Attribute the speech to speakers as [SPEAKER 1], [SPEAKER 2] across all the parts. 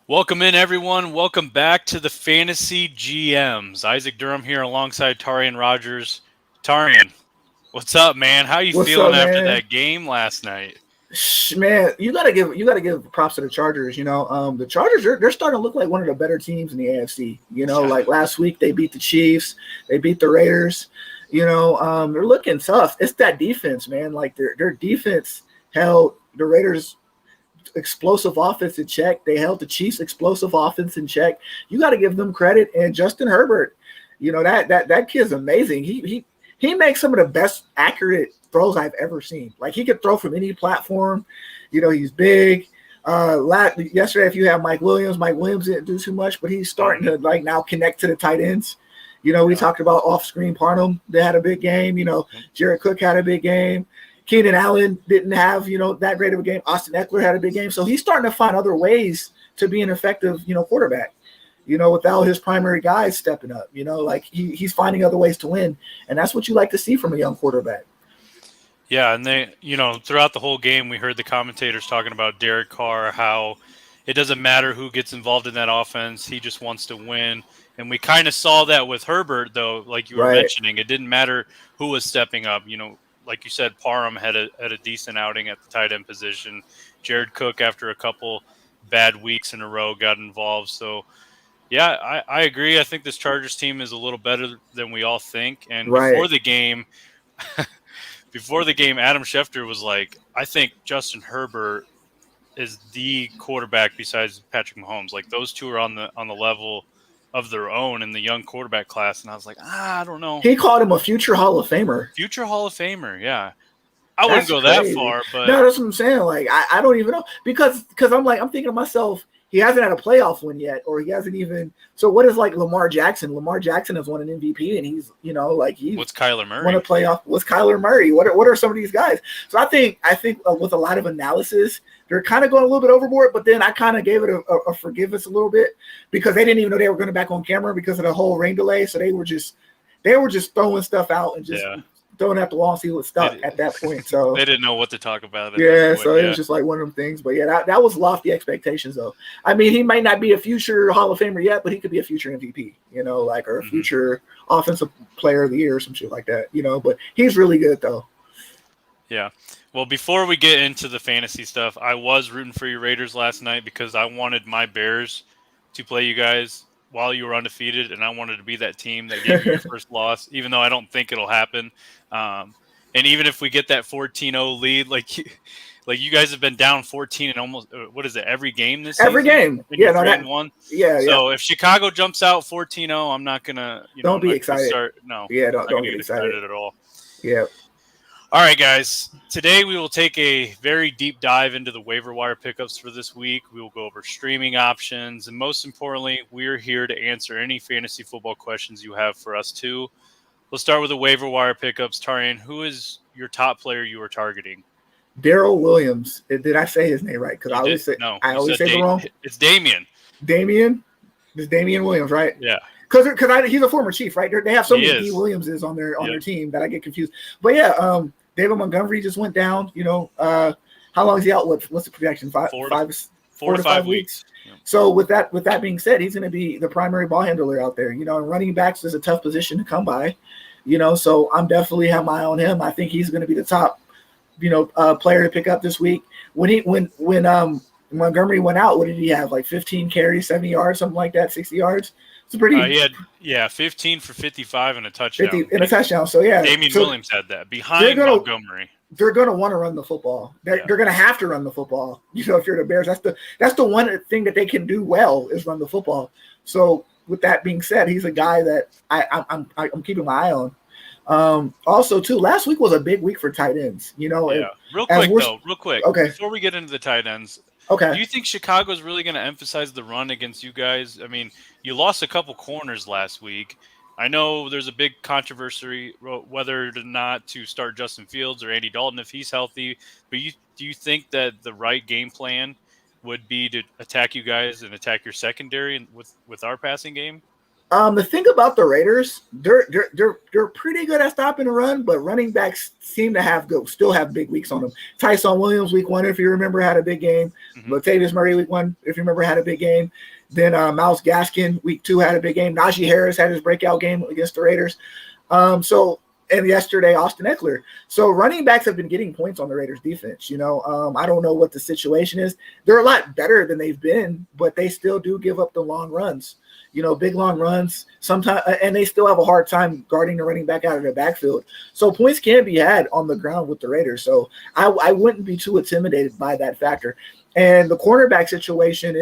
[SPEAKER 1] Welcome in, everyone. Welcome back to the Fantasy GMs. Isaac Durham here alongside Tarian Rogers. Tarian, what's up, man? How you
[SPEAKER 2] What's
[SPEAKER 1] feeling
[SPEAKER 2] up,
[SPEAKER 1] after
[SPEAKER 2] man?
[SPEAKER 1] that game last night?
[SPEAKER 2] Man, you gotta give props to the Chargers. The Chargers they're starting to look like one of the better teams in the AFC.
[SPEAKER 1] Yeah,
[SPEAKER 2] Like last week they beat the Chiefs, they beat the Raiders. They're looking tough. It's that defense, man. Like their defense held the Raiders' explosive offense in check. They held the Chiefs' explosive offense in check. You got to give them credit. And Justin Herbert, that kid's amazing. He makes some of the best accurate throws I've ever seen. Like he could throw from any platform. He's big. Yesterday, if you have Mike Williams didn't do too much, but he's starting to like now connect to the tight ends. We
[SPEAKER 1] yeah.
[SPEAKER 2] talked about off-screen Parnham. They had a big game. Jared Cook had a big game. Keenan Allen didn't have, that great of a game. Austin Eckler had a big game. So he's starting to find other ways to be an effective, quarterback, without his primary guys stepping up, like he's finding other ways to win. And that's what you like to see from a young quarterback.
[SPEAKER 1] Yeah, and throughout the whole game, we heard the commentators talking about Derek Carr, how it doesn't matter who gets involved in that offense. He just wants to win. And we kind of saw that with Herbert, though, like you were
[SPEAKER 2] Right.
[SPEAKER 1] mentioning. It didn't matter who was stepping up. Like you said, Parham had a decent outing at the tight end position. Jared Cook, after a couple bad weeks in a row, got involved. So, yeah, I agree. I think this Chargers team is a little better than we all think. And
[SPEAKER 2] Right.
[SPEAKER 1] before the game, Adam Schefter was like, I think Justin Herbert is the quarterback besides Patrick Mahomes. Like those two are on the level of their own in the young quarterback class. And I was like, I don't know.
[SPEAKER 2] He called him a future Hall of Famer.
[SPEAKER 1] Future Hall of Famer, yeah. I wouldn't
[SPEAKER 2] That's
[SPEAKER 1] go that
[SPEAKER 2] crazy.
[SPEAKER 1] far, but
[SPEAKER 2] No, that's what I'm saying. Like, I don't even know because I'm thinking to myself, he hasn't had a playoff win yet, or he hasn't even. So what is like Lamar Jackson? Lamar Jackson has won an MVP, and he's like he's
[SPEAKER 1] what's Kyler
[SPEAKER 2] won a
[SPEAKER 1] Murray?
[SPEAKER 2] playoff. What's Kyler Murray? What are some of these guys? So I think with a lot of analysis, they're kind of going a little bit overboard. But then I kind of gave it a forgiveness a little bit because they didn't even know they were going to back on camera because of the whole rain delay. So they were just throwing stuff out and just
[SPEAKER 1] Yeah.
[SPEAKER 2] throwing at the wall and see what stuck at that point. So
[SPEAKER 1] They didn't know what to talk about at that
[SPEAKER 2] yeah,
[SPEAKER 1] point.
[SPEAKER 2] so it
[SPEAKER 1] Yeah.
[SPEAKER 2] was just like one of them things. But yeah, that was lofty expectations though. I mean, he might not be a future Hall of Famer yet, but he could be a future MVP, or a
[SPEAKER 1] Mhm.
[SPEAKER 2] future offensive player of the year or some shit like that, but he's really good though.
[SPEAKER 1] Yeah. Well, before we get into the fantasy stuff, I was rooting for your Raiders last night because I wanted my Bears to play you guys while you were undefeated, and I wanted to be that team that gave you your first loss, even though I don't think it'll happen. And even if we get that 14-0 lead, like you guys have been down 14 and almost what is it, every game this
[SPEAKER 2] Every
[SPEAKER 1] season,
[SPEAKER 2] game.
[SPEAKER 1] and
[SPEAKER 2] Yeah,
[SPEAKER 1] you're
[SPEAKER 2] no,
[SPEAKER 1] 3-1.
[SPEAKER 2] yeah.
[SPEAKER 1] So if Chicago jumps out 14-0, I'm not gonna,
[SPEAKER 2] Don't
[SPEAKER 1] I'm
[SPEAKER 2] be
[SPEAKER 1] not gonna
[SPEAKER 2] excited.
[SPEAKER 1] start. No,
[SPEAKER 2] Yeah,
[SPEAKER 1] I'm
[SPEAKER 2] don't
[SPEAKER 1] not
[SPEAKER 2] don't
[SPEAKER 1] gonna
[SPEAKER 2] get
[SPEAKER 1] get
[SPEAKER 2] excited.
[SPEAKER 1] excited at all.
[SPEAKER 2] Yeah.
[SPEAKER 1] All right, guys. Today we will take a very deep dive into the waiver wire pickups for this week. We will go over streaming options, and most importantly, we're here to answer any fantasy football questions you have for us too. Let's start with the waiver wire pickups. Tarian, who is your top player you are targeting?
[SPEAKER 2] Daryl Williams. Did I say his name right? Because
[SPEAKER 1] You
[SPEAKER 2] I
[SPEAKER 1] did
[SPEAKER 2] always say
[SPEAKER 1] no.
[SPEAKER 2] I
[SPEAKER 1] You
[SPEAKER 2] always
[SPEAKER 1] said
[SPEAKER 2] say the wrong.
[SPEAKER 1] it's Damien.
[SPEAKER 2] Damian. This Damian Williams, right?
[SPEAKER 1] Yeah,
[SPEAKER 2] Because he's a former Chief, right? They have so
[SPEAKER 1] he
[SPEAKER 2] many D
[SPEAKER 1] is.
[SPEAKER 2] Williamses on their
[SPEAKER 1] Yep.
[SPEAKER 2] team that I get confused. But yeah, David Montgomery just went down. How long is he out? What's the projection? Five,
[SPEAKER 1] Four to
[SPEAKER 2] five,
[SPEAKER 1] four
[SPEAKER 2] four
[SPEAKER 1] to
[SPEAKER 2] to
[SPEAKER 1] five
[SPEAKER 2] five weeks.
[SPEAKER 1] weeks. Yep.
[SPEAKER 2] So with that being said, he's going to be the primary ball handler out there. And running backs is a tough position to come by. So I'm definitely have my eye on him. I think he's going to be the top, player to pick up this week. When Montgomery went out, what did he have? Like 15 carries, 70 yards, something like that, 60 yards. It's a pretty
[SPEAKER 1] He had 15 for 55 and a
[SPEAKER 2] 50
[SPEAKER 1] touchdown.
[SPEAKER 2] in a touchdown. So yeah,
[SPEAKER 1] Damian
[SPEAKER 2] so
[SPEAKER 1] Williams had that
[SPEAKER 2] they're
[SPEAKER 1] behind
[SPEAKER 2] gonna
[SPEAKER 1] Montgomery.
[SPEAKER 2] they're gonna want to run the football. They're,
[SPEAKER 1] Yeah.
[SPEAKER 2] they're gonna have to run the football. If you're the Bears, that's the one thing that they can do well is run the football. So with that being said, he's a guy that I'm keeping my eye on. Also, too, last week was a big week for tight ends.
[SPEAKER 1] Yeah. Real quick,
[SPEAKER 2] Okay,
[SPEAKER 1] before we get into the tight ends, do
[SPEAKER 2] okay.
[SPEAKER 1] you think Chicago's really going to emphasize the run against you guys? I mean, you lost a couple corners last week. I know there's a big controversy whether or not to start Justin Fields or Andy Dalton if he's healthy. But do you think that the right game plan would be to attack you guys and attack your secondary with our passing game?
[SPEAKER 2] The thing about the Raiders, they're pretty good at stopping the run, but running backs seem to still have big weeks on them. Tyson Williams week 1, if you remember, had a big game. Latavius Murray week 1, if you remember, had a big game. Then Myles Gaskin week 2 had a big game. Najee Harris had his breakout game against the Raiders. And yesterday, Austin Eckler. So running backs have been getting points on the Raiders defense. I don't know what the situation is. They're a lot better than they've been, but they still do give up the long runs. Big long runs sometimes, and they still have a hard time guarding the running back out of their backfield. So points can be had on the ground with the Raiders. So I wouldn't be too intimidated by that factor. And the cornerback situation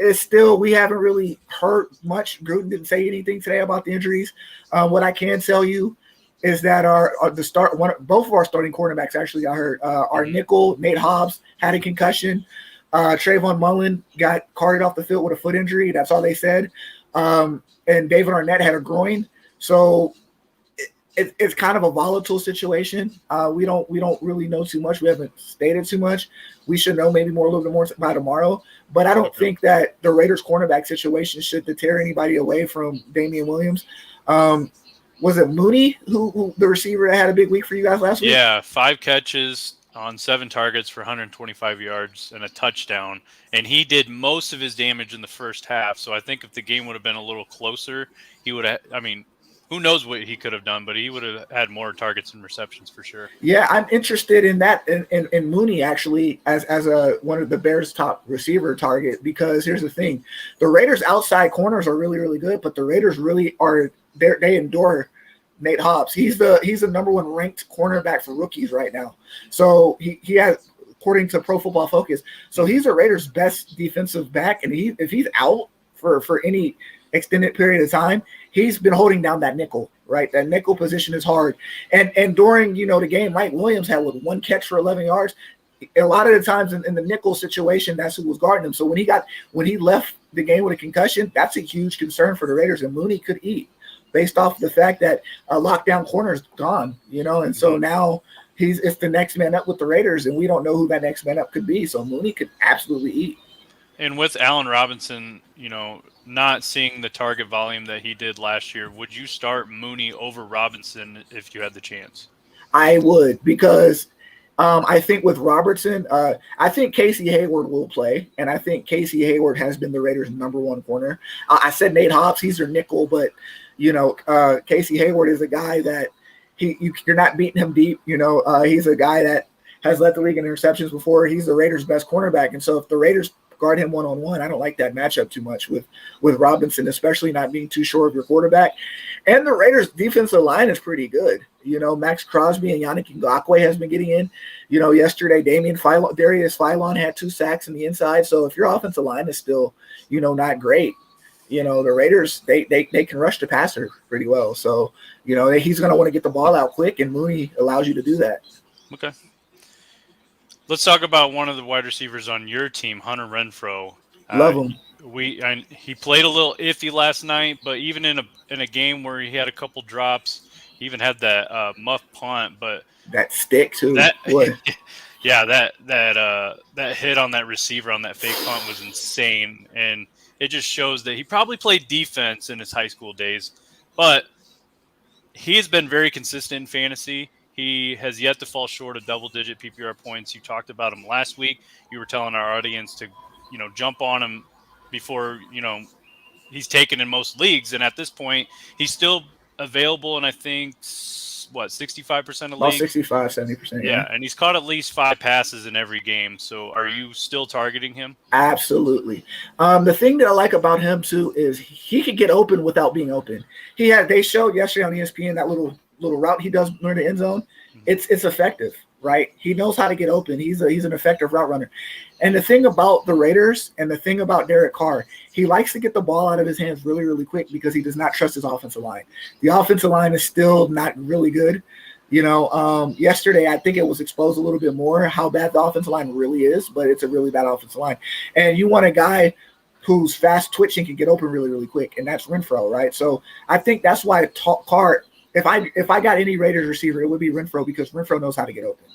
[SPEAKER 2] it's still, we haven't really heard much. Gruden didn't say anything today about the injuries. What I can tell you is that both of our starting cornerbacks, actually, I heard our nickel, Nate Hobbs, had a concussion. Trayvon Mullen got carted off the field with a foot injury. That's all they said. And David Arnett had a groin. So it's kind of a volatile situation. We don't really know too much. We haven't stated too much. We should know maybe a little bit more by tomorrow. But I don't think that the Raiders cornerback situation should deter anybody away from Damian Williams. Was it Mooney who the receiver that had a big week for you guys last week?
[SPEAKER 1] Yeah, 5 catches on 7 targets for 125 yards and a touchdown. And he did most of his damage in the first half. So I think if the game would have been a little closer, he would have, who knows what he could have done, but he would have had more targets and receptions for sure.
[SPEAKER 2] Yeah, I'm interested in that, in Mooney actually as one of the Bears' top receiver target, because here's the thing. The Raiders' outside corners are really, really good, but the Raiders really are – they endure Nate Hobbs. He's the number 1 ranked cornerback for rookies right now. So he has, according to Pro Football Focus, so he's the Raiders' best defensive back, and if he's out for any extended period of time, he's been holding down that nickel, right? That nickel position is hard. And during, the game, Mike Williams had 1 catch for 11 yards. A lot of the times in the nickel situation, that's who was guarding him. So when he left the game with a concussion, that's a huge concern for the Raiders, and Mooney could eat based off the fact that a lockdown corner is gone, and so now it's the next man up with the Raiders, and we don't know who that next man up could be. So Mooney could absolutely eat.
[SPEAKER 1] And with Allen Robinson, not seeing the target volume that he did last year, would you start Mooney over Robinson if you had the chance?
[SPEAKER 2] I would, because I think with Robertson, I think Casey Hayward will play, and I think Casey Hayward has been the Raiders' number 1 corner. I said Nate Hobbs, he's their nickel, but Casey Hayward is a guy that you're not beating him deep. He's a guy that has led the league in interceptions before. He's the Raiders' best cornerback, and so if the Raiders guard him one-on-one, I don't like that matchup too much with Robinson, especially not being too sure of your quarterback. And the Raiders' defensive line is pretty good. Max Crosby and Yannick Ngakoue has been getting in. Yesterday, Darius Philon had 2 sacks in the inside. So if your offensive line is still, not great, the Raiders, they can rush the passer pretty well. So, he's going to want to get the ball out quick, and Mooney allows you to do that.
[SPEAKER 1] Okay. Let's talk about one of the wide receivers on your team, Hunter Renfrow.
[SPEAKER 2] Love him.
[SPEAKER 1] He played a little iffy last night, but even in a game where he had a couple drops, he even had that muff punt. But
[SPEAKER 2] that stick too.
[SPEAKER 1] That hit on that receiver on that fake punt was insane, and it just shows that he probably played defense in his high school days, but he has been very consistent in fantasy. He has yet to fall short of double-digit PPR points. You talked about him last week. You were telling our audience to, jump on him before, he's taken in most leagues. And at this point, he's still available in, I think, 65% of
[SPEAKER 2] about
[SPEAKER 1] leagues?
[SPEAKER 2] 65, 70%.
[SPEAKER 1] Yeah, and he's caught at least 5 passes in every game. So are you still targeting him?
[SPEAKER 2] Absolutely. The thing that I like about him, too, is he could get open without being open. They showed yesterday on ESPN that little route he does near the end zone. It's effective, right? He knows how to get open. He's an effective route runner. And the thing about the Raiders and the thing about Derek Carr, he likes to get the ball out of his hands really, really quick because he does not trust his offensive line. The offensive line is still not really good. Yesterday, I think it was exposed a little bit more how bad the offensive line really is, but it's a really bad offensive line. And you want a guy who's fast twitching, can get open really, really quick, and that's Renfrow, right? So I think that's why Carr, if I got any Raiders receiver, it would be Renfrow, because Renfrow knows how to get open,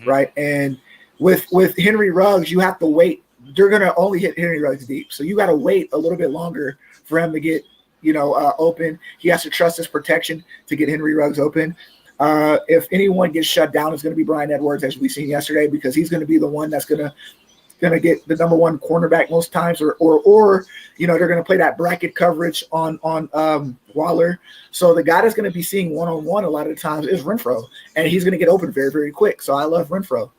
[SPEAKER 2] right? And with Henry Ruggs, you have to wait. They're going to only hit Henry Ruggs deep. So you got to wait a little bit longer for him to get open. He has to trust his protection to get Henry Ruggs open. If anyone gets shut down, it's going to be Bryan Edwards, as we seen yesterday, because he's going to be the one that's going to get the number one cornerback most times, or they're going to play that bracket coverage on Waller. So the guy that's going to be seeing one-on-one a lot of the times is Renfro, and he's going to get open very, very quick. So I love Renfro.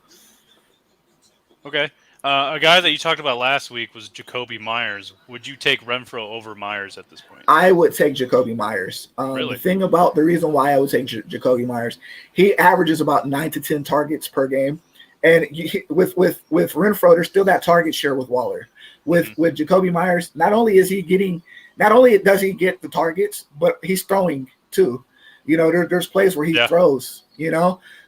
[SPEAKER 1] Okay. A guy that you talked about last week was Jacoby Myers. Would you take Renfro over Myers at this point?
[SPEAKER 2] I would take Jacoby Myers.
[SPEAKER 1] Really?
[SPEAKER 2] The reason why I would take Jacoby Myers, he averages about 9 to 10 targets per game. And with Renfro, there's still that target share with Waller. With Jacoby Myers, not only does he get the targets, but he's throwing too. There's plays where he throws.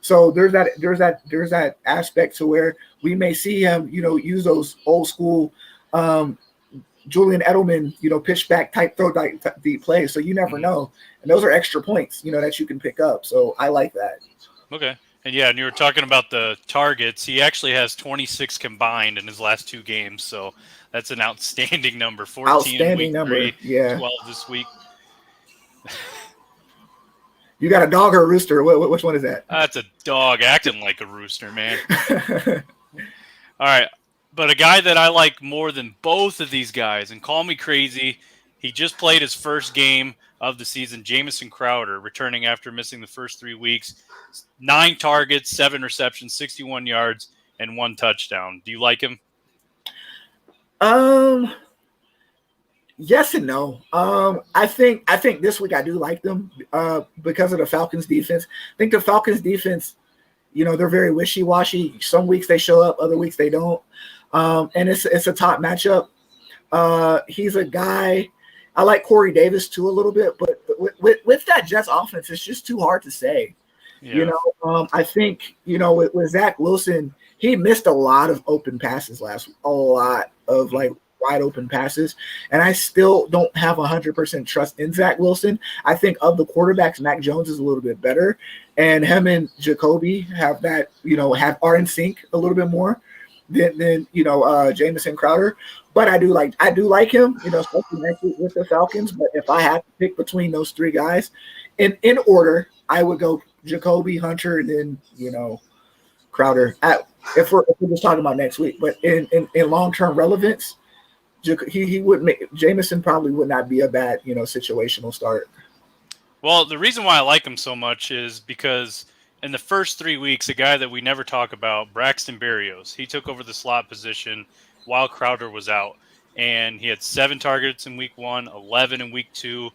[SPEAKER 2] So there's that aspect to where we may see him, use those old school Julian Edelman, pitch back type throw deep plays. So you never know, and those are extra points, that you can pick up. So I like that.
[SPEAKER 1] Okay. And and you were talking about the targets. He actually has 26 combined in his last 2 games, so that's an outstanding number. 14 in week 3, 12 this week.
[SPEAKER 2] You got a dog or a rooster? Which one is that?
[SPEAKER 1] That's a dog acting like a rooster, man. All right, but a guy that I like more than both of these guys, and call me crazy, he just played his first game of the season, Jamison Crowder, returning after missing the first 3 weeks. 9 targets, 7 receptions, 61 yards, and 1 touchdown. Do you like him?
[SPEAKER 2] Yes and no. I think this week I do like them because of the Falcons defense. I think the Falcons defense, they're very wishy-washy. Some weeks they show up, other weeks they don't. And it's a top matchup. He's a guy. I like Corey Davis too a little bit, but with that Jets offense, it's just too hard to say. Yeah. I think, with Zach Wilson, he missed a lot of open passes a lot of wide open passes. And I still don't have 100% trust in Zach Wilson. I think of the quarterbacks, Mac Jones is a little bit better. And him and Jacoby have that, are in sync a little bit more than Jamison Crowder. But I do like him, especially next week with the Falcons. But if I had to pick between those 3 guys in order, I would go Jacoby, Hunter, and then, Crowder. If we're just talking about next week, but in long-term relevance, he would make Jamison probably would not be a bad, situational start.
[SPEAKER 1] Well, the reason why I like him so much is because in the first 3 weeks, a guy that we never talk about, Braxton Berrios, he took over the slot position while Crowder was out, and he had 7 targets in week 1, 11 in week 2.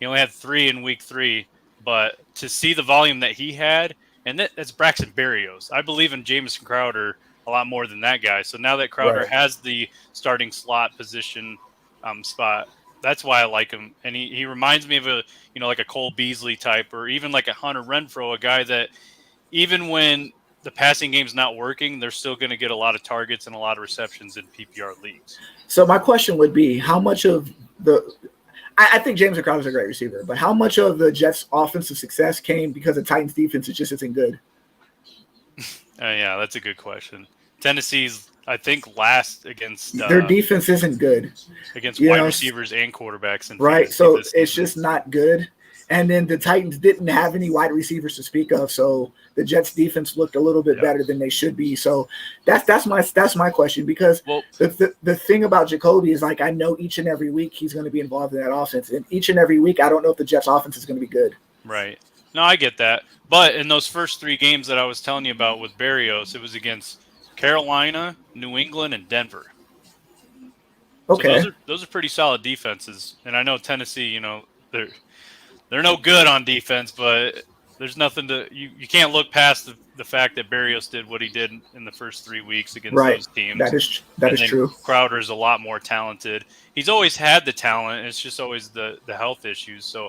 [SPEAKER 1] He only had 3 in week 3, but to see the volume that he had, and that's Braxton Berrios. I believe in Jamison Crowder a lot more than that guy. So now that Crowder has the starting slot position spot, that's why I like him. And he reminds me of like a Cole Beasley type, or even like a Hunter Renfro, a guy that even when the passing game's not working, they're still going to get a lot of targets and a lot of receptions in PPR leagues.
[SPEAKER 2] So my question would be, how much of I think Jamison Crowder's a great receiver, but how much of the Jets' offensive success came because the Titans' defense just isn't good?
[SPEAKER 1] Yeah, that's a good question. Tennessee's, I think, last against
[SPEAKER 2] their defense isn't good
[SPEAKER 1] against wide receivers and quarterbacks.
[SPEAKER 2] Right, so it's just not good. And then the Titans didn't have any wide receivers to speak of, so the Jets' defense looked a little bit better than they should be. So that's my question, because the thing about Jacoby is, I know each and every week he's going to be involved in that offense, and each and every week I don't know if the Jets' offense is going to be good.
[SPEAKER 1] Right. No, I get that. But in those first 3 games that I was telling you about with Berrios, it was against Carolina, New England, and Denver.
[SPEAKER 2] Okay.
[SPEAKER 1] So those are pretty solid defenses. And I know Tennessee, they're no good on defense, but there's nothing to you can't look past the fact that Berrios did what he did in the first 3 weeks against those teams.
[SPEAKER 2] That is true.
[SPEAKER 1] Crowder's a lot more talented. He's always had the talent. It's just always the health issues. So,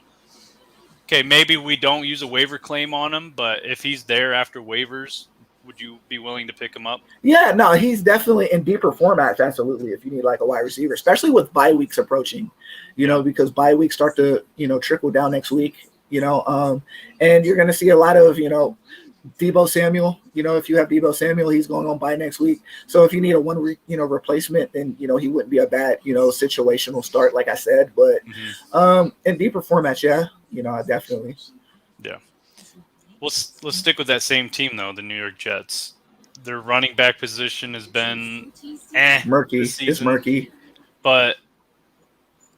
[SPEAKER 1] okay, maybe we don't use a waiver claim on him, but if he's there after waivers, would you be willing to pick him up?
[SPEAKER 2] Yeah, no, he's definitely in deeper formats, absolutely, if you need like a wide receiver, especially with bye weeks approaching, because bye weeks start to, trickle down next week, and you're going to see a lot of, Debo Samuel, if you have Debo Samuel, he's going on by next week. So if you need a replacement, then, he wouldn't be a bad, situational start, like I said. But in deeper formats, yeah, I definitely.
[SPEAKER 1] Yeah. Let's stick with that same team, though, the New York Jets. Their running back position has been
[SPEAKER 2] murky.
[SPEAKER 1] this season.
[SPEAKER 2] It's murky.
[SPEAKER 1] But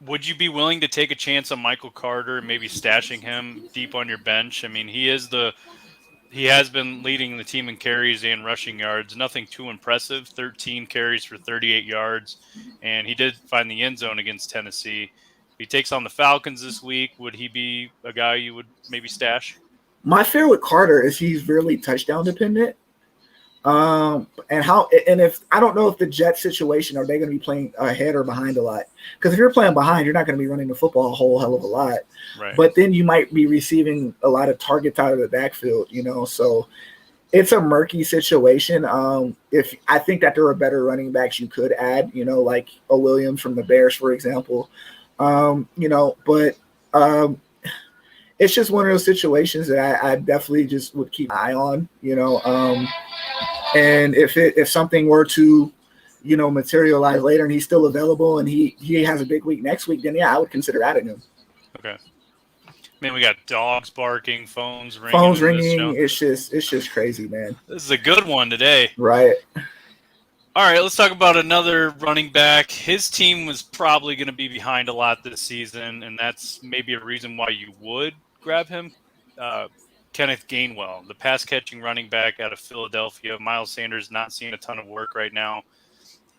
[SPEAKER 1] would you be willing to take a chance on Michael Carter, maybe stashing him deep on your bench? I mean, he has been leading the team in carries and rushing yards. Nothing too impressive. 13 carries for 38 yards, and he did find the end zone against Tennessee. If he takes on the Falcons this week, would he be a guy you would maybe stash?
[SPEAKER 2] My fear with Carter is he's really touchdown dependent. And if I don't know if the Jet situation, are they going to be playing ahead or behind a lot? Because if you're playing behind, you're not going to be running the football a whole hell of a lot.
[SPEAKER 1] Right.
[SPEAKER 2] But then you might be receiving a lot of targets out of the backfield, so it's a murky situation. If I think that there are better running backs you could add, like a Williams from the Bears, for example, but it's just one of those situations that I definitely just would keep an eye on, and if something were to, materialize later and he's still available and he has a big week next week, then yeah, I would consider adding him.
[SPEAKER 1] Okay. Man, we got dogs barking, phones ringing.
[SPEAKER 2] It's just crazy, man.
[SPEAKER 1] This is a good one today.
[SPEAKER 2] Right.
[SPEAKER 1] All right, let's talk about another running back. His team was probably going to be behind a lot this season, and that's maybe a reason why you would grab him. Kenneth Gainwell, the pass-catching running back out of Philadelphia. Miles Sanders not seeing a ton of work right now.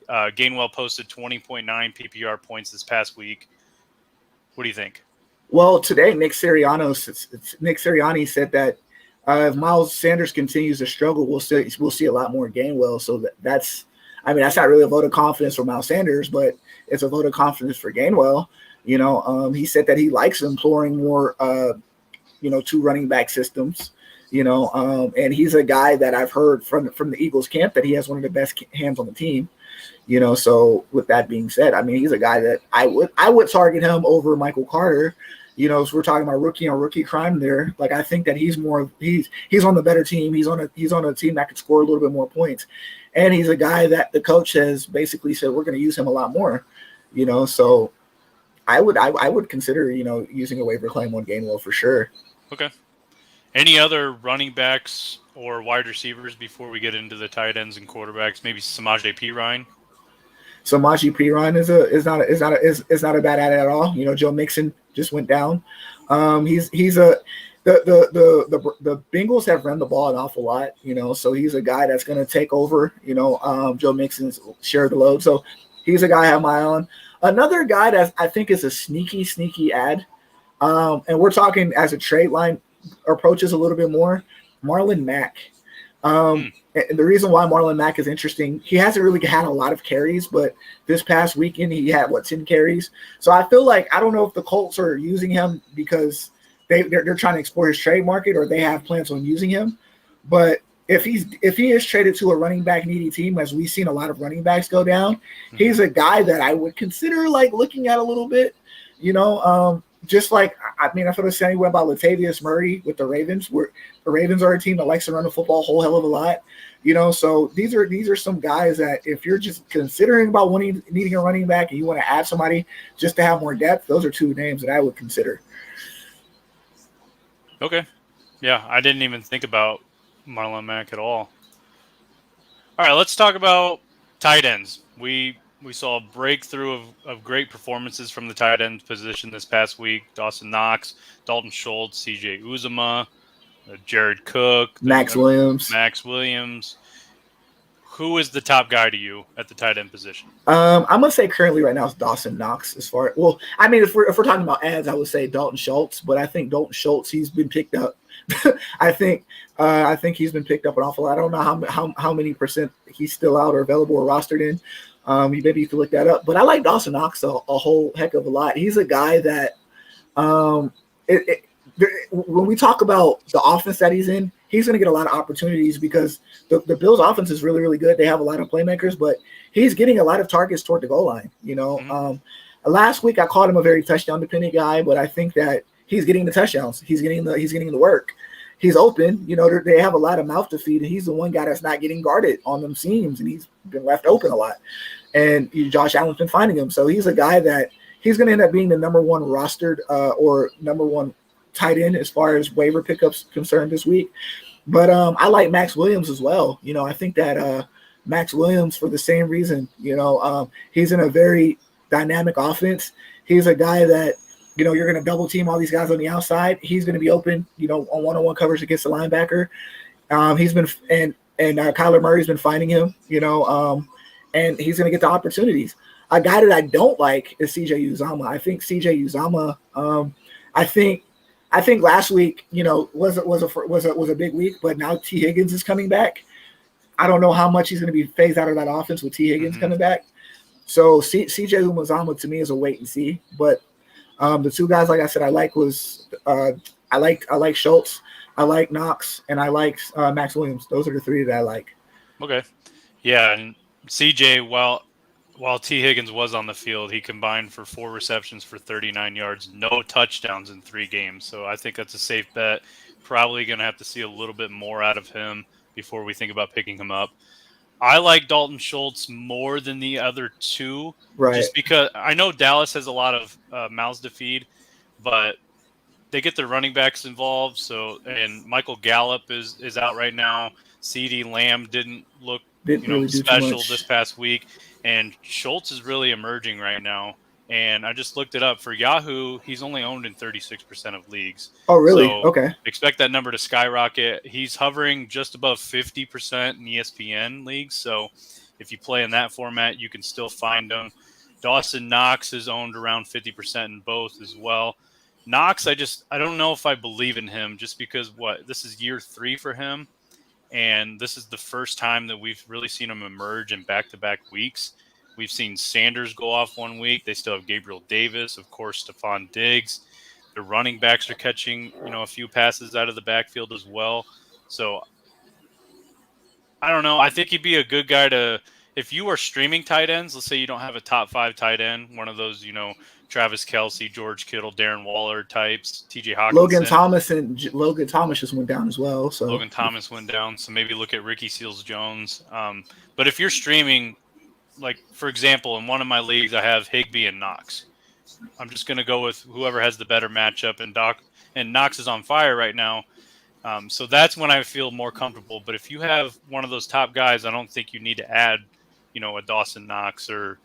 [SPEAKER 1] Gainwell posted 20.9 PPR points this past week. What do you think?
[SPEAKER 2] Well, today Nick Sirianni said that if Miles Sanders continues to struggle, we'll see a lot more Gainwell. So that's not really a vote of confidence for Miles Sanders, but it's a vote of confidence for Gainwell. He said that he likes employing more two running back systems, and he's a guy that I've heard from the Eagles camp that he has one of the best hands on the team, so with that being said, he's a guy that I would target him over Michael Carter, so we're talking about rookie on rookie crime there. Like, I think that he's on the better team. He's on a team that could score a little bit more points, and he's a guy that the coach has basically said we're going to use him a lot more, so I would consider, using a waiver claim on Gainwell for sure.
[SPEAKER 1] Okay. Any other running backs or wide receivers before we get into the tight ends and quarterbacks? Maybe Samaje Perine.
[SPEAKER 2] Samaje Perine is not a bad ad at all. Joe Mixon just went down. The Bengals have run the ball an awful lot. So he's a guy that's going to take over. Joe Mixon's share the load. So he's a guy I have my eye on. Another guy that I think is a sneaky ad. And we're talking as a trade line approaches a little bit more, Marlon Mack. And the reason why Marlon Mack is interesting, he hasn't really had a lot of carries, but this past weekend he had 10 carries. So I feel like, I don't know if the Colts are using him because they're trying to explore his trade market, or they have plans on using him. But if he is traded to a running back needy team, as we've seen a lot of running backs go down, he's a guy that I would consider looking at a little bit, just like, I feel the same way about Latavius Murray with the Ravens, where the Ravens are a team that likes to run the football a whole hell of a lot, so these are some guys that if you're just considering about needing a running back and you want to add somebody just to have more depth, those are two names that I would consider.
[SPEAKER 1] Okay. Yeah, I didn't even think about Marlon Mack at all. All right, let's talk about tight ends. We saw a breakthrough of great performances from the tight end position this past week. Dawson Knox, Dalton Schultz, C.J. Uzomah, Jared Cook,
[SPEAKER 2] Max Williams.
[SPEAKER 1] Who is the top guy to you at the tight end position?
[SPEAKER 2] I'm gonna say currently right now it's Dawson Knox. If we're talking about ads, I would say Dalton Schultz. But I think Dalton Schultz, he's been picked up. I think he's been picked up an awful lot. I don't know how many percent he's still out or available or rostered in. Maybe you could look that up. But I like Dawson Knox a whole heck of a lot. He's a guy that when we talk about the offense that he's in, he's going to get a lot of opportunities because the Bills' offense is really, really good. They have a lot of playmakers, but he's getting a lot of targets toward the goal line. Last week I called him a very touchdown-dependent guy, but I think that he's getting the touchdowns. He's getting the work. he's open. You know, they have a lot of mouth to feed, and he's the one guy that's not getting guarded on them seams, and he's been left open a lot. And Josh Allen's been finding him. So he's a guy that he's going to end up being the number one rostered or number one tight end as far as waiver pickups concerned this week. But I like Max Williams as well. You know, I think that Max Williams, for the same reason, you know, he's in a very dynamic offense. He's a guy that, you know, you're going to double team all these guys on the outside. He's going to be open, you know, on one-on-one coverage against the linebacker. He's been and Kyler Murray's been finding him, you know, and he's going to get the opportunities. A guy that I don't like is CJ Uzomah. I think CJ Uzomah. I think last week, you know, was a big week, but now T. Higgins is coming back. I don't know how much he's going to be phased out of that offense with T. Higgins coming back. So CJ Uzomah to me is a wait and see. But the two guys, like I said, I like Schultz, I like Knox, and I like Max Williams. Those are the three that I like.
[SPEAKER 1] Okay, yeah, and CJ, while T. Higgins was on the field, he combined for 4 receptions for 39 yards, no touchdowns in 3 games. So I think that's a safe bet. Probably going to have to see a little bit more out of him before we think about picking him up. I like Dalton Schultz more than the other two,
[SPEAKER 2] right?
[SPEAKER 1] Just because I know Dallas has a lot of mouths to feed, but they get their running backs involved. So, and Michael Gallup is out right now. CeeDee Lamb didn't look really special this past week. And Schultz is really emerging right now. And I just looked it up. For Yahoo, he's only owned in 36% of leagues.
[SPEAKER 2] Oh, really?
[SPEAKER 1] So
[SPEAKER 2] okay.
[SPEAKER 1] Expect that number to skyrocket. He's hovering just above 50% in ESPN leagues. So if you play in that format, you can still find him. Dawson Knox is owned around 50% in both as well. Knox, I don't know if I believe in him just because this is year 3 for him. And this is the first time that we've really seen him emerge in back-to-back weeks. We've seen Sanders go off 1 week. They still have Gabriel Davis, of course, Stephon Diggs. The running backs are catching, a few passes out of the backfield as well. So I don't know. I think he'd be a good guy to, if you are streaming tight ends, let's say you don't have a top 5 tight end, one of those, Travis Kelce, George Kittle, Darren Waller types, TJ Hawkinson.
[SPEAKER 2] Logan Thomas just went down as well. So
[SPEAKER 1] Logan Thomas went down. So maybe look at Ricky Seals-Jones. But if you're streaming, like, for example, in one of my leagues, I have Higbee and Knox. I'm just going to go with whoever has the better matchup. And Knox is on fire right now. So that's when I feel more comfortable. But if you have one of those top guys, I don't think you need to add, a Dawson Knox or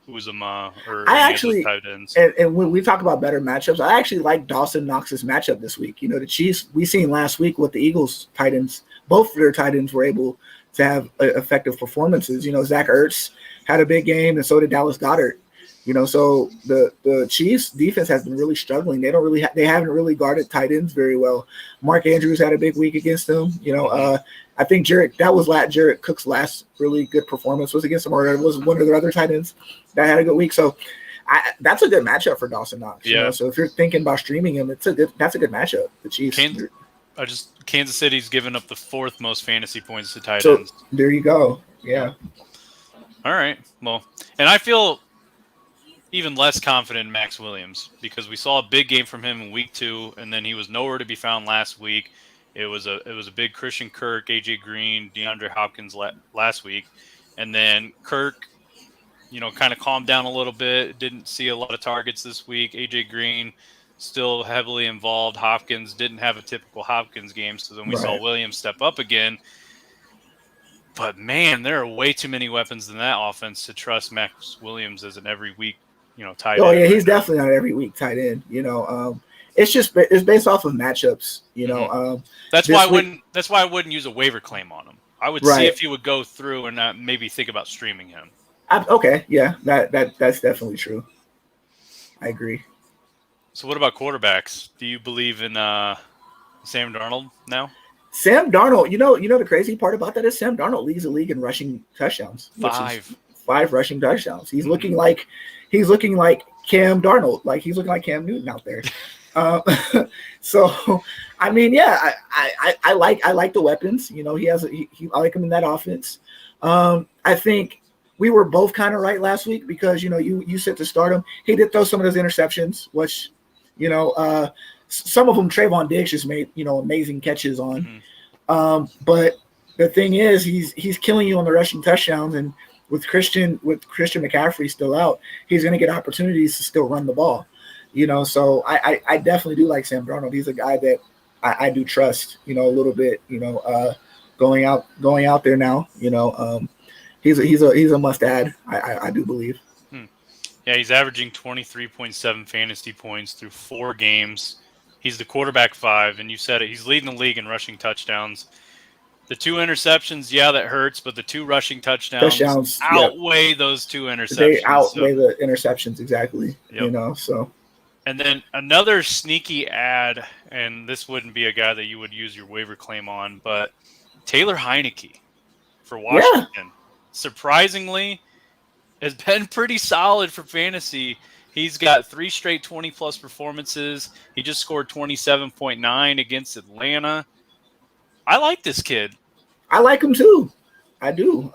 [SPEAKER 1] Uzomah or any of those tight ends.
[SPEAKER 2] And when we talk about better matchups, I actually like Dawson Knox's matchup this week. The Chiefs, we seen last week what the Eagles tight ends, both of their tight ends were able to have effective performances. Zach Ertz had a big game, and so did Dallas Goedert. So the Chiefs defense has been really struggling. They haven't really guarded tight ends very well. Mark Andrews had a big week against them. I think Jared Cook's last really good performance was against them, or it was one of their other tight ends that had a good week. So that's a good matchup for Dawson Knox.
[SPEAKER 1] Yeah.
[SPEAKER 2] So if you're thinking about streaming him, that's a good matchup. The Chiefs.
[SPEAKER 1] Kansas City's given up the 4th most fantasy points to tight
[SPEAKER 2] so
[SPEAKER 1] ends.
[SPEAKER 2] There you go. Yeah.
[SPEAKER 1] All right. Well, and I feel even less confident in Max Williams because we saw a big game from him in week 2, and then he was nowhere to be found last week. It was a big Christian Kirk, AJ Green, DeAndre Hopkins last week, and then Kirk, kind of calmed down a little bit. Didn't see a lot of targets this week. AJ Green still heavily involved. Hopkins didn't have a typical Hopkins game, so then we saw Williams step up again. But man, there are way too many weapons in that offense to trust Max Williams as an every week, tight end.
[SPEAKER 2] Oh yeah, he's definitely not every week tight end. It's based off of matchups.
[SPEAKER 1] That's why I wouldn't use a waiver claim on him. I would see if he would go through and maybe think about streaming him.
[SPEAKER 2] Okay, yeah, that's definitely true. I agree.
[SPEAKER 1] So what about quarterbacks? Do you believe in Sam Darnold now?
[SPEAKER 2] Sam Darnold, the crazy part about that is Sam Darnold leads the league in rushing touchdowns. 5 rushing touchdowns. He's looking like Cam Darnold, like he's looking like Cam Newton out there. So, I mean, yeah, I like the weapons. I like him in that offense. I think we were both kind of right last week because you said to start him. He did throw some of those interceptions, which some of them Trayvon Diggs just made, amazing catches on.
[SPEAKER 1] Mm-hmm.
[SPEAKER 2] But the thing is, he's killing you on the rushing touchdowns, and with Christian McCaffrey still out, he's going to get opportunities to still run the ball. So I definitely do like Sam Darnold. He's a guy that I do trust, a little bit, going out there now, he's a must add. I do believe.
[SPEAKER 1] Yeah, he's averaging 23.7 fantasy points through 4 games. He's the quarterback 5, and you said it. He's leading the league in rushing touchdowns. The 2 interceptions, yeah, that hurts, but the 2 rushing touchdowns outweigh those 2 interceptions.
[SPEAKER 2] They outweigh the interceptions, exactly.
[SPEAKER 1] Yep.
[SPEAKER 2] So.
[SPEAKER 1] And then another sneaky ad, and this wouldn't be a guy that you would use your waiver claim on, but Taylor Heineke for Washington. Yeah. Surprisingly, has been pretty solid for fantasy. He's got 3 straight 20-plus performances. He just scored 27.9 against Atlanta. I like this kid.
[SPEAKER 2] I like him too. I do.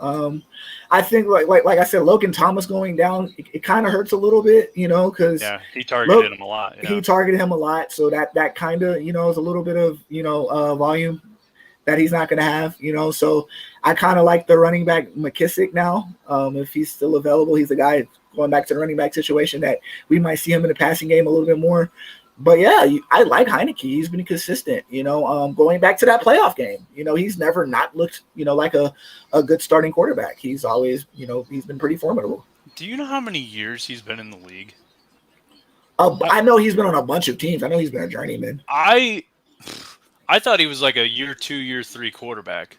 [SPEAKER 2] I think like I said, Logan Thomas going down, it kind of hurts a little bit, because
[SPEAKER 1] he targeted him a lot.
[SPEAKER 2] Yeah. He targeted him a lot, so that kind of is a little bit of volume that he's not going to have, So I kind of like the running back McKissick now. If he's still available, he's a guy going back to the running back situation that we might see him in the passing game a little bit more. But yeah, I like Heineke. He's been consistent, going back to that playoff game. He's never not looked, like a good starting quarterback. He's always, he's been pretty formidable.
[SPEAKER 1] Do you know how many years he's been in the league?
[SPEAKER 2] I know he's been on a bunch of teams. I know he's been a journeyman.
[SPEAKER 1] I thought he was like a year 2, year 3 quarterback.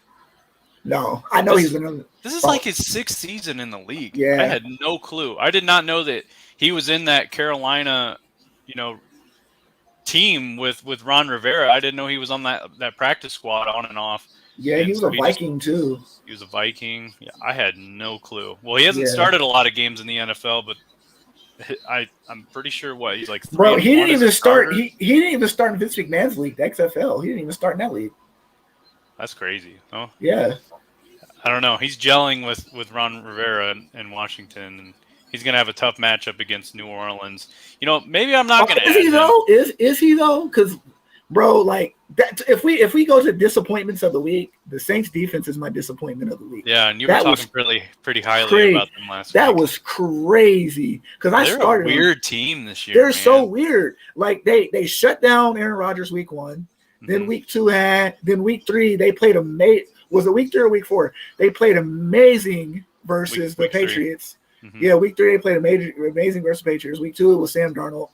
[SPEAKER 2] No, I know he's been on.
[SPEAKER 1] This is like his 6th season in the league.
[SPEAKER 2] Yeah.
[SPEAKER 1] I had no clue. I did not know that he was in that Carolina, team with Ron Rivera. I didn't know he was on that practice squad on and off.
[SPEAKER 2] Yeah, he was a Viking too.
[SPEAKER 1] He was a Viking. Yeah, I had no clue. Well, he hasn't started a lot of games in the NFL, but I'm pretty sure he's like 3-1.
[SPEAKER 2] Bro, he didn't even start. He didn't even start in Vince McMahon's league, the XFL. He didn't even start in that league.
[SPEAKER 1] That's crazy. Oh
[SPEAKER 2] yeah.
[SPEAKER 1] I don't know. He's gelling with Ron Rivera in Washington, and he's gonna have a tough matchup against New Orleans. Maybe I'm not gonna.
[SPEAKER 2] Is he though? Is he though? Because, bro, like that. If we go to disappointments of the week, the Saints defense is my disappointment of the week.
[SPEAKER 1] Yeah, and you were talking pretty highly about them last week.
[SPEAKER 2] That was crazy because
[SPEAKER 1] they're a weird team this year.
[SPEAKER 2] They're so weird. Like they shut down Aaron Rodgers week 1. Then week 2 then week 3 they played was it week 3 or week 4? They played amazing versus the Patriots. Mm-hmm. Yeah, week 3 they played amazing versus Patriots. Week 2 it was Sam Darnold.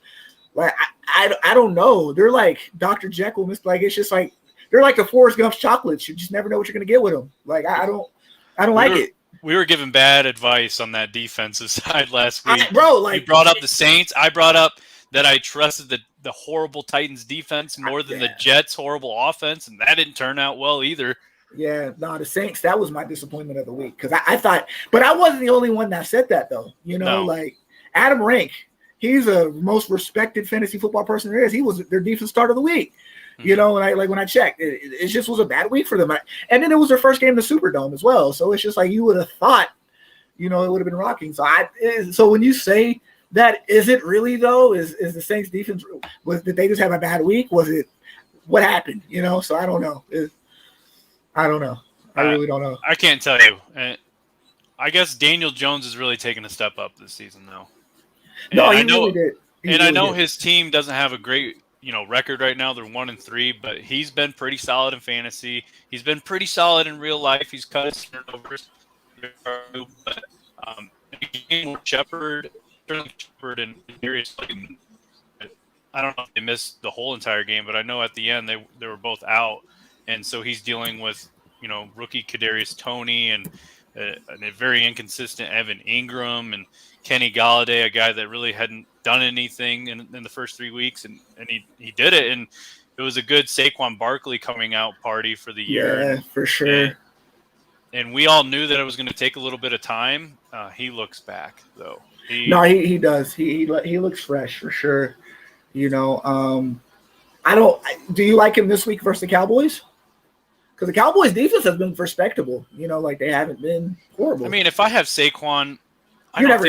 [SPEAKER 2] Like I don't know. They're like Dr. Jekyll, Mr. Like it's just like they're like the Forrest Gump chocolates. You just never know what you're gonna get with them. Like I don't like it.
[SPEAKER 1] We were given bad advice on that defensive side last week.
[SPEAKER 2] You
[SPEAKER 1] brought up the Saints. I brought up that I trusted the horrible Titans defense more than the Jets' horrible offense, and that didn't turn out well either.
[SPEAKER 2] Yeah, no, the Saints, that was my disappointment of the week because I thought, but I wasn't the only one that said that though. Like Adam Rank, he's the most respected fantasy football person there is. He was their defense start of the week. And when I checked, it just was a bad week for them. And then it was their first game in the Superdome as well. So it's just like you would have thought, it would have been rocking. So when you say that, is it really though? Is the Saints defense, did they just have a bad week? Was it what happened? So I don't know. I don't know. I really don't know.
[SPEAKER 1] I can't tell you. I guess Daniel Jones is really taking a step up this season, though.
[SPEAKER 2] No, he really did.
[SPEAKER 1] I know his team doesn't have a great, record right now. They're 1-3, but he's been pretty solid in fantasy. He's been pretty solid in real life. He's cut his turnovers. But Shepard and Darius Slayton, I don't know if they missed the whole entire game, but I know at the end they were both out. And so he's dealing with, rookie Kadarius Toney and a very inconsistent Evan Ingram and Kenny Galladay, a guy that really hadn't done anything in the first 3 weeks. And he did it. And it was a good Saquon Barkley coming out party for the year.
[SPEAKER 2] Yeah, for sure.
[SPEAKER 1] And we all knew that it was going to take a little bit of time. He looks back, though.
[SPEAKER 2] He does. He looks fresh for sure. Do you like him this week versus the Cowboys? Because the Cowboys' defense has been respectable. They haven't been horrible.
[SPEAKER 1] I mean, if I have Saquon, I don't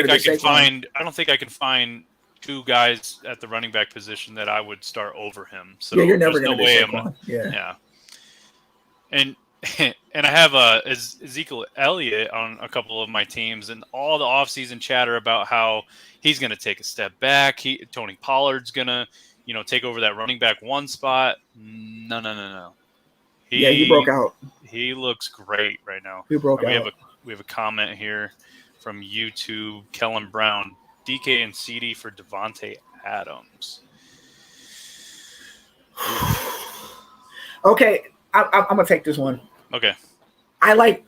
[SPEAKER 1] think I can find two guys at the running back position that I would start over him. So
[SPEAKER 2] Yeah, you're never
[SPEAKER 1] there's
[SPEAKER 2] going
[SPEAKER 1] no
[SPEAKER 2] to be
[SPEAKER 1] way I'm
[SPEAKER 2] Saquon. Yeah.
[SPEAKER 1] yeah. And and I have Ezekiel Elliott on a couple of my teams, and all the offseason chatter about how he's going to take a step back. Tony Pollard's going to, take over that running back one spot. No.
[SPEAKER 2] Yeah, he broke out.
[SPEAKER 1] He looks great right now.
[SPEAKER 2] He broke out.
[SPEAKER 1] We have a comment here from YouTube. Kellen Brown, DK and CD for Devontae Adams.
[SPEAKER 2] Okay, I'm gonna take this one.
[SPEAKER 1] Okay.
[SPEAKER 2] I like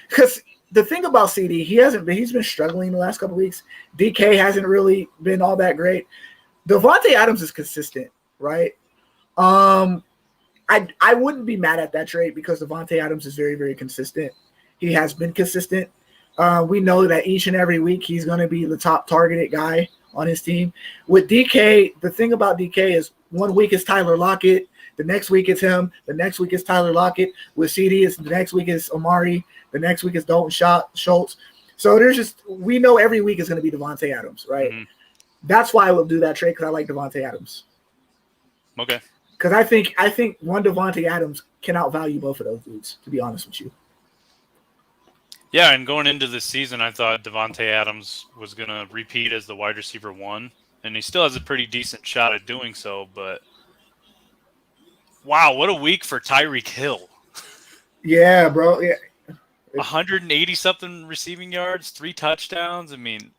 [SPEAKER 2] because the thing about CD, he's been struggling the last couple of weeks. DK hasn't really been all that great. Devontae Adams is consistent, right? I wouldn't be mad at that trade because Devontae Adams is very, very consistent. He has been consistent. We know that each and every week he's going to be the top targeted guy on his team. With DK, the thing about DK is 1 week is Tyler Lockett, the next week it's him, the next week is Tyler Lockett. With CD, the next week is Amari, the next week is Dalton Schultz. So we know every week is going to be Devontae Adams, right? Mm-hmm. That's why I will do that trade because I like Devontae Adams.
[SPEAKER 1] Okay.
[SPEAKER 2] Because I think one Devontae Adams can outvalue both of those dudes, to be honest with you.
[SPEAKER 1] Yeah, and going into this season, I thought Devontae Adams was going to repeat as the wide receiver 1, and he still has a pretty decent shot at doing so, but wow, what a week for Tyreek Hill.
[SPEAKER 2] Yeah, bro. Yeah.
[SPEAKER 1] 180-something receiving yards, 3 touchdowns. I mean,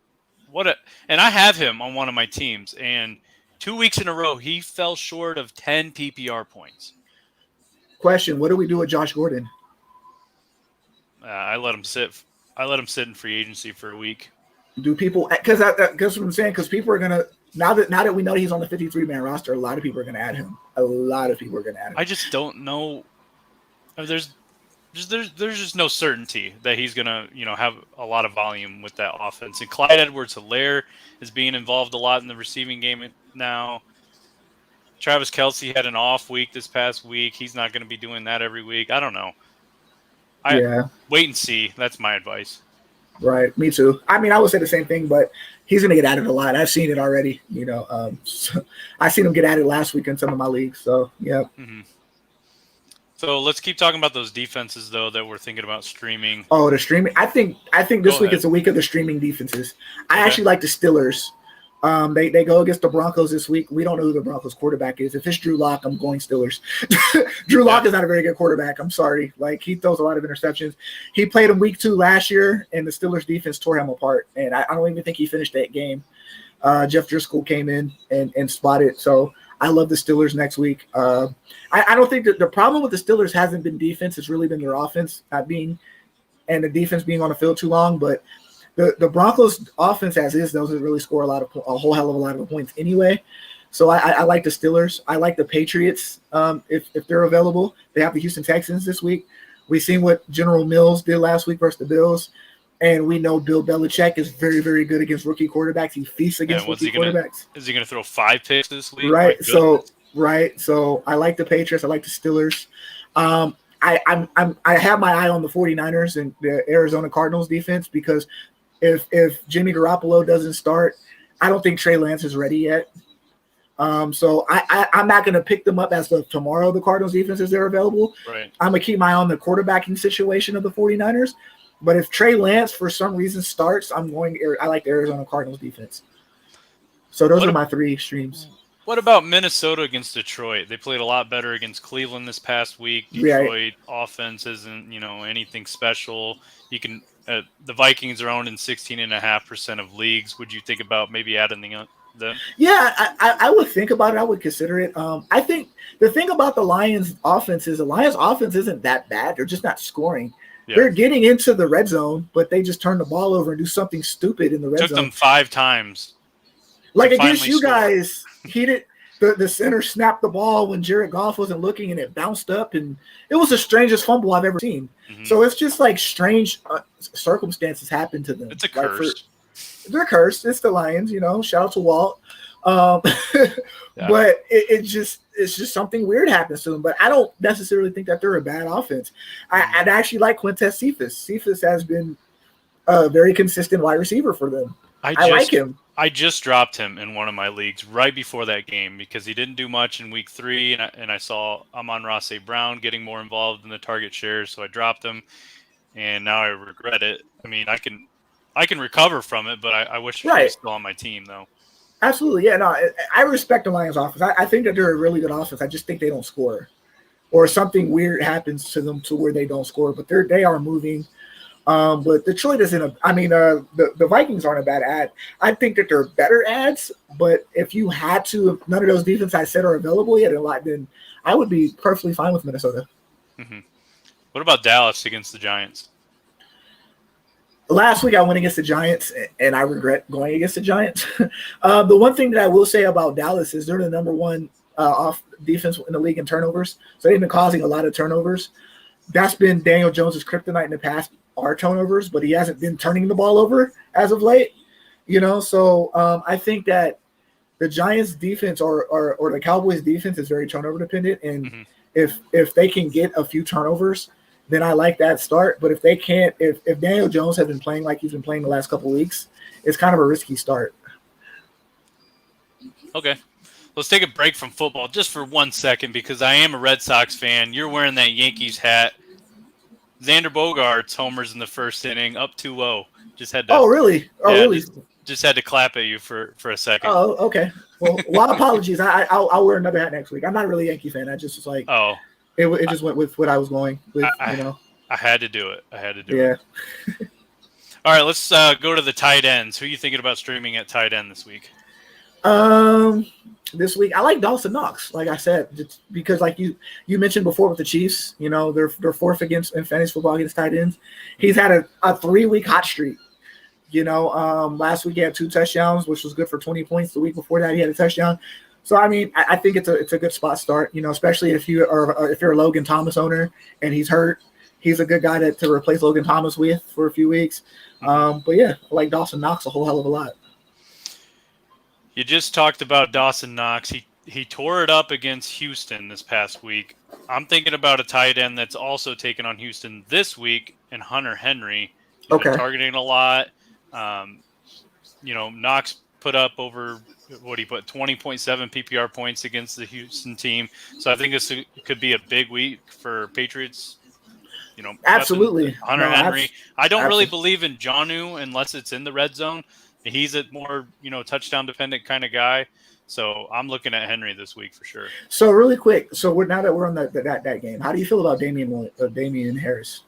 [SPEAKER 1] and I have him on one of my teams, and 2 weeks in a row, he fell short of 10 PPR points.
[SPEAKER 2] Question, what do we do with Josh Gordon?
[SPEAKER 1] I let him sit. I let him sit in free agency for a week.
[SPEAKER 2] Do people? Because what I'm saying. Because people are gonna now that we know he's on the 53-man roster, a lot of people are gonna add him. I
[SPEAKER 1] just don't know. There's just no certainty that he's gonna have a lot of volume with that offense. And Clyde Edwards-Helaire is being involved a lot in the receiving game now. Travis Kelce had an off week this past week. He's not going to be doing that every week. I don't know. Wait and see. That's my advice.
[SPEAKER 2] Right. Me too. I mean, I would say the same thing, but he's going to get added a lot. I've seen it already. I seen him get added last week in some of my leagues. So, yeah.
[SPEAKER 1] Mm-hmm. So let's keep talking about those defenses, though, that we're thinking about streaming.
[SPEAKER 2] Oh, the streaming. I think this week is a week of the streaming defenses. I actually like the Steelers. They go against the Broncos this week. We don't know who the Broncos quarterback is. If it's Drew Lock, I'm going Steelers. Drew Lock is not a very good quarterback. I'm sorry. Like, he throws a lot of interceptions. He played him week 2 last year, and the Steelers defense tore him apart. And I don't even think he finished that game. Jeff Driscoll came in and spotted. So I love the Steelers next week. I don't think that the problem with the Steelers hasn't been defense. It's really been their offense and the defense being on the field too long. But the Broncos offense as is doesn't really score a whole hell of a lot of points anyway. So I like the Steelers. I like the Patriots if they're available. They have the Houston Texans this week. We've seen what General Mills did last week versus the Bills. And we know Bill Belichick is very, very good against rookie quarterbacks. He feasts against rookie quarterbacks.
[SPEAKER 1] Is he going to throw 5 picks this week?
[SPEAKER 2] Right. So I like the Patriots. I like the Steelers. I have my eye on the 49ers and the Arizona Cardinals defense because if Jimmy Garoppolo doesn't start, I don't think Trey Lance is ready yet. So I'm not going to pick them up as of tomorrow, the Cardinals defense, as they're available.
[SPEAKER 1] Right.
[SPEAKER 2] I'm going to keep my eye on the quarterbacking situation of the 49ers. But if Trey Lance, for some reason, starts, I like the Arizona Cardinals defense. So those are my 3 streams.
[SPEAKER 1] What about Minnesota against Detroit? They played a lot better against Cleveland this past week. Detroit offense isn't, anything special. You can the Vikings are owned in 16.5% of leagues. Would you think about maybe adding them?
[SPEAKER 2] Yeah, I would think about it. I would consider it. I think the thing about the Lions offense is the Lions offense isn't that bad. They're just not scoring. Yeah. They're getting into the red zone, but they just turn the ball over and do something stupid in the red zone.
[SPEAKER 1] Took them 5 times.
[SPEAKER 2] Like against you guys, the center snapped the ball when Jared Goff wasn't looking, and it bounced up, and it was the strangest fumble I've ever seen. Mm-hmm. So it's just like strange circumstances happen to them.
[SPEAKER 1] It's a curse.
[SPEAKER 2] They're cursed. It's the Lions, Shout out to Walt. But it's just something weird happens to them. But I don't necessarily think that they're a bad offense. I'd actually like Quintez Cephas. Cephas has been a very consistent wide receiver for them. I like him.
[SPEAKER 1] I just dropped him in one of my leagues right before that game because he didn't do much in week 3, and I saw Amon-Ra St. Brown getting more involved in the target shares, so I dropped him, and now I regret it. I mean, I can recover from it, but I wish he
[SPEAKER 2] Right.
[SPEAKER 1] was still on my team though.
[SPEAKER 2] Absolutely. Yeah, no, I respect the Lions offense. I think that they're a really good offense. I just think they don't score. Or something weird happens to them to where they don't score, but they are moving. But Detroit isn't the Vikings aren't a bad ad. I think that they're better ads, but if none of those defenses I said are available yet, then I would be perfectly fine with Minnesota.
[SPEAKER 1] Mm-hmm. What about Dallas against the Giants?
[SPEAKER 2] Last week I went against the Giants, and I regret going against the Giants. The one thing that I will say about Dallas is they're the number one off defense in the league in turnovers, so they've been causing a lot of turnovers. That's been Daniel Jones's kryptonite in the past, are turnovers, but he hasn't been turning the ball over as of late. So I think that the Giants defense or the Cowboys defense is very turnover dependent, and if they can get a few turnovers, then I like that start. But if they can't, if Daniel Jones has been playing like he's been playing the last couple of weeks, it's kind of a risky start.
[SPEAKER 1] Okay. Let's take a break from football just for 1 second because I am a Red Sox fan. You're wearing that Yankees hat. Xander Bogaerts homers in the first inning, up 2-0. Just had to.
[SPEAKER 2] Oh, really? Oh,
[SPEAKER 1] yeah,
[SPEAKER 2] really?
[SPEAKER 1] Just had to clap at you for a second.
[SPEAKER 2] Oh, okay. Well, apologies. I'll wear another hat next week. I'm not really a Yankee fan. I just was like, it just went with what I was going with.
[SPEAKER 1] I had to do it.
[SPEAKER 2] Yeah.
[SPEAKER 1] All right, let's go to the tight ends. Who are you thinking about streaming at tight end this week?
[SPEAKER 2] This week I like Dawson Knox, like I said, just because like you mentioned before with the Chiefs, they're fourth in fantasy football against tight ends. He's had a 3-week hot streak. Last week he had 2 touchdowns, which was good for 20 points. The week before that he had a touchdown. So I mean, I think it's a good spot start. Especially if you're a Logan Thomas owner and he's hurt, he's a good guy to replace Logan Thomas with for a few weeks. But yeah, I like Dawson Knox a whole hell of a lot.
[SPEAKER 1] You just talked about Dawson Knox. He tore it up against Houston this past week. I'm thinking about a tight end that's also taken on Houston this week, and Hunter Henry. He's been targeting a lot. Knox put up over 20.7 PPR points against the Houston team. So I think this could be a big week for Patriots.
[SPEAKER 2] Absolutely.
[SPEAKER 1] Hunter Henry. I don't really believe in Jonnu unless it's in the red zone. He's a more, touchdown dependent kind of guy. So I'm looking at Henry this week for sure.
[SPEAKER 2] So really quick, now that we're on that game, how do you feel about Damian Harris?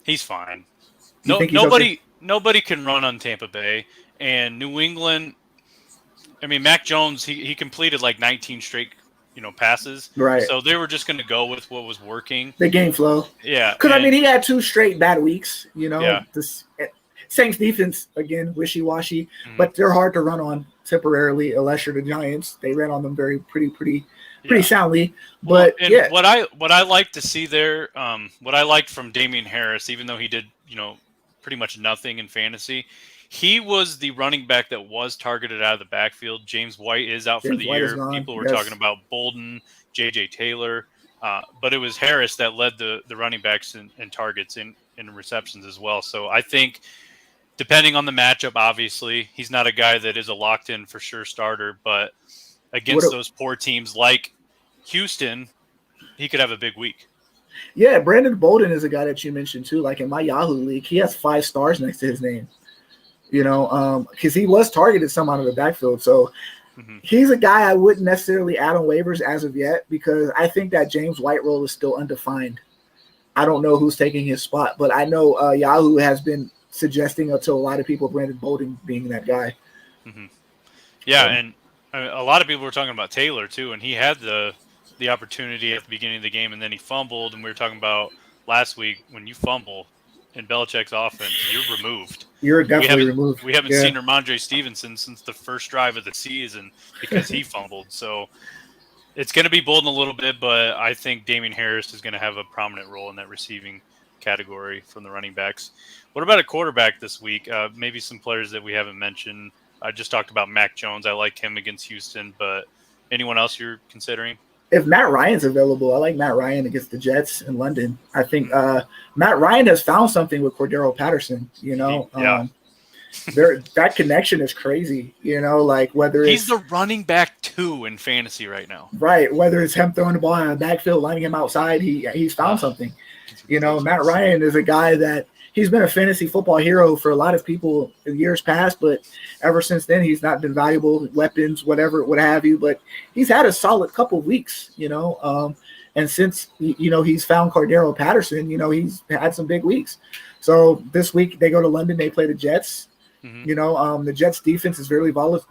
[SPEAKER 1] He's fine. Nobody can run on Tampa Bay, and New England. I mean, Mac Jones, he completed like 19 straight, passes.
[SPEAKER 2] Right.
[SPEAKER 1] So they were just going to go with what was working.
[SPEAKER 2] The game flow.
[SPEAKER 1] Yeah.
[SPEAKER 2] Because he had 2 straight bad weeks.
[SPEAKER 1] Yeah.
[SPEAKER 2] Saints defense, again, wishy-washy, but they're hard to run on temporarily unless you're the Giants. They ran on them pretty soundly. But
[SPEAKER 1] what I like to see there, what I liked from Damian Harris, even though he did, pretty much nothing in fantasy, he was the running back that was targeted out of the backfield. James White is out for the year. People were talking about Bolden, J.J. Taylor, but it was Harris that led the running backs in targets and receptions as well. So I think, depending on the matchup, obviously, he's not a guy that is a locked-in for sure starter, but against those poor teams like Houston, he could have a big week.
[SPEAKER 2] Yeah, Brandon Bolden is a guy that you mentioned too. Like in my Yahoo league, he has 5 stars next to his name. Because he was targeted some out of the backfield. So he's a guy I wouldn't necessarily add on waivers as of yet because I think that James White role is still undefined. I don't know who's taking his spot, but I know Yahoo has been suggesting to a lot of people Brandon Bolden being that guy.
[SPEAKER 1] Yeah, and a lot of people were talking about Taylor too, and he had the opportunity at the beginning of the game, and then he fumbled, and we were talking about last week, when you fumble in Belichick's offense, you're removed.
[SPEAKER 2] You're definitely removed.
[SPEAKER 1] We haven't seen Ramondre Stevenson since the first drive of the season because he fumbled. So it's going to be Bolden a little bit, but I think Damian Harris is going to have a prominent role in that receiving category from the running backs. What about a quarterback this week? Maybe some players that we haven't mentioned. I just talked about Mac Jones. I like him against Houston, but anyone else you're considering?
[SPEAKER 2] If Matt Ryan's available, I like Matt Ryan against the Jets in London. I think Matt Ryan has found something with Cordero Patterson, That connection is crazy, like whether
[SPEAKER 1] He's
[SPEAKER 2] it's
[SPEAKER 1] the running back 2 in fantasy right now.
[SPEAKER 2] right, whether it's him throwing the ball in the backfield, lining him outside, he's found something. Matt Ryan is a guy that he's been a fantasy football hero for a lot of people in years past, but ever since then he's not been valuable, weapons, whatever, what have you. But he's had a solid couple of weeks, and since he's found Cordero Patterson, he's had some big weeks. So this week they go to London, they play the Jets. Mm-hmm. The Jets defense is very volatile.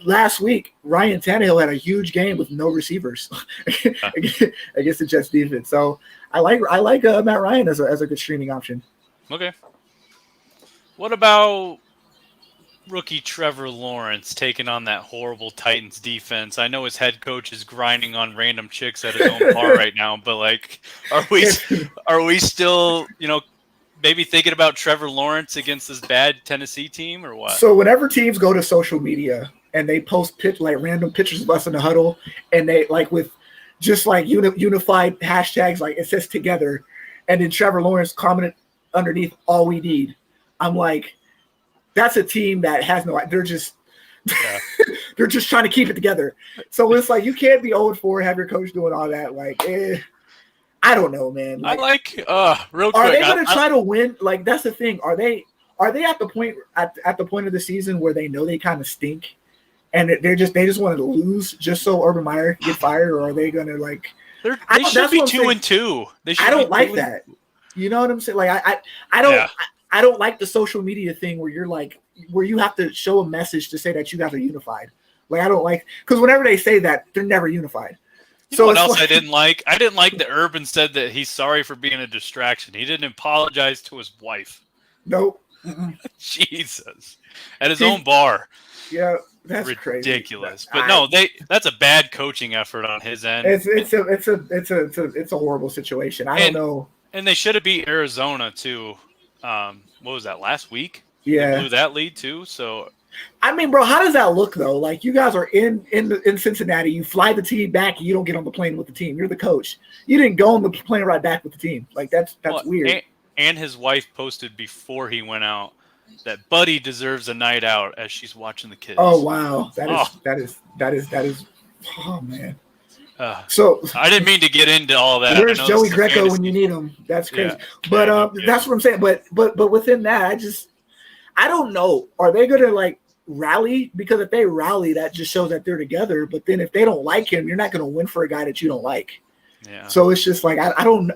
[SPEAKER 2] Last week, Ryan Tannehill had a huge game with no receivers against the Jets defense. So I like Matt Ryan as a good streaming option.
[SPEAKER 1] Okay. What about rookie Trevor Lawrence taking on that horrible Titans defense? I know his head coach is grinding on random chicks at his own bar right now, but like, are we still, maybe thinking about Trevor Lawrence against this bad Tennessee team or what?
[SPEAKER 2] So whenever teams go to social media and they post random pictures of us in the huddle, and they with just unified hashtags, like it says together, and then Trevor Lawrence commented underneath all we need, I'm like, that's a team that has they're just they're just trying to keep it together. So it's like you can't be 0-4, have your coach doing all that. I don't know, man.
[SPEAKER 1] Real quick.
[SPEAKER 2] Are they going to try to win? That's the thing. Are they at the point at the point of the season where they know they kind of stink, and they just wanted to lose just so Urban Meyer can get fired, or are they going to
[SPEAKER 1] They should be 2-2.
[SPEAKER 2] I don't like that. You know what I'm saying? I don't like the social media thing where you're where you have to show a message to say that you guys are unified. I don't like, because whenever they say that, they're never unified.
[SPEAKER 1] You know what else I didn't like? I didn't like that Urban said that he's sorry for being a distraction. He didn't apologize to his wife.
[SPEAKER 2] Nope.
[SPEAKER 1] Jesus. At his own bar.
[SPEAKER 2] Yeah, that's
[SPEAKER 1] ridiculous. Crazy. But that's a bad coaching effort on his end.
[SPEAKER 2] It's a horrible situation. I don't know.
[SPEAKER 1] And they should have beat Arizona too. What was that, last week?
[SPEAKER 2] Yeah.
[SPEAKER 1] They blew that lead too. So
[SPEAKER 2] I mean, bro, how does that look though? You guys are in Cincinnati, you fly the team back, and you don't get on the plane with the team. You're the coach. You didn't go on the plane right back with the team. That's weird.
[SPEAKER 1] And his wife posted before he went out that Buddy deserves a night out as she's watching the kids.
[SPEAKER 2] Oh wow, that is. Oh man.
[SPEAKER 1] So I didn't mean to get into all that.
[SPEAKER 2] Where's Joey Greco when you need him? That's crazy. Yeah. But that's what I'm saying. But within that, I don't know. Are they gonna rally? Because if they rally, that just shows that they're together. But then if they don't like him, you're not gonna win for a guy that you don't like.
[SPEAKER 1] Yeah.
[SPEAKER 2] So it's just I don't.